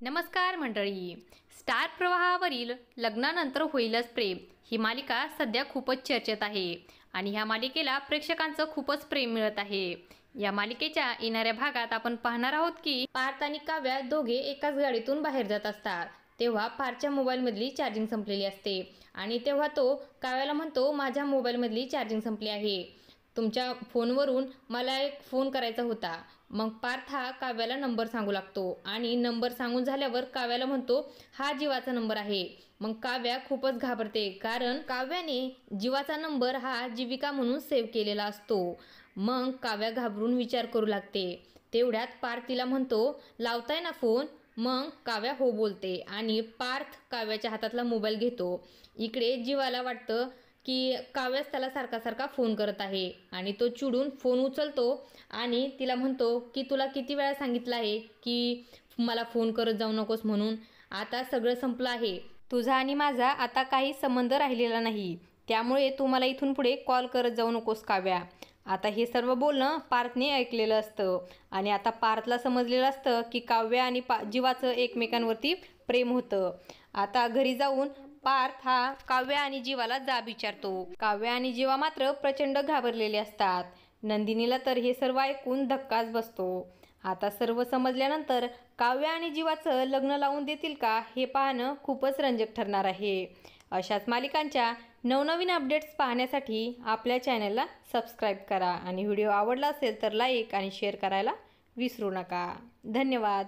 नमस्कार मंडळी. स्टार प्रवाहावरील लग्नानंतर होईलच प्रेम ही मालिका सध्या खूपच चर्चेत आहे आणि ह्या मालिकेला प्रेक्षकांचं खूपच प्रेम मिळत आहे. या मालिकेच्या येणाऱ्या भागात आपण पाहणार आहोत की पार्थ आणि काव्या दोघे एकाच गाडीतून बाहेर जात असतात. तेव्हा पार्थच्या मोबाईलमधली चार्जिंग संपलेली असते आणि तेव्हा तो काव्याला म्हणतो, माझ्या मोबाईलमधली चार्जिंग संपली आहे, तुमच्या फोनवरून मला एक फोन करायचा होता. मग पार्थ हा काव्याला नंबर सांगू लागतो आणि नंबर सांगून झाल्यावर काव्याला म्हणतो, हा जीवाचा नंबर आहे. मग काव्या खूपच घाबरते, कारण काव्याने जीवाचा नंबर हा जीविका म्हणून सेव्ह केलेला असतो. मग काव्या घाबरून विचार करू लागते. तेवढ्यात पार्थ तिला म्हणतो, लावताय ना फोन. मग काव्या हो बोलते आणि पार्थ काव्याच्या हातातला मोबाईल घेतो. इकडे जीवाला वाटतं की काव्याच त्याला सारखा सारखा फोन करत आहे आणि तो चिडून फोन उचलतो आणि तिला म्हणतो की तुला किती वेळा सांगितलं आहे की मला फोन करत जाऊ नकोस म्हणून. आता सगळं संपलं आहे, तुझा आणि माझा आता काही संबंध राहिलेला नाही, त्यामुळे तू मला इथून पुढे कॉल करत जाऊ नकोस काव्या. आता हे सर्व बोलणं पार्थने ऐकलेलं असतं आणि आता पार्थला समजलेलं असतं की काव्या आणि जीवाचं एकमेकांवरती प्रेम होतं. आता घरी जाऊन पार्थ हा काव्या आणि जीवाला जाब विचारतो. काव्या आणि जीवा मात्र प्रचंड घाबरलेले असतात. नंदिनीला तर हे सर्व ऐकून धक्काच बसतो. आता सर्व समजल्यानंतर काव्या आणि जीवाचं लग्न लावून देतील का हे पाहणं खूपच रंजक ठरणार आहे. अशाच मालिकांच्या नवनवीन अपडेट्स पाहण्यासाठी आपल्या चॅनलला सबस्क्राईब करा आणि व्हिडिओ आवडला असेल तर लाईक आणि शेअर करायला विसरू नका. धन्यवाद.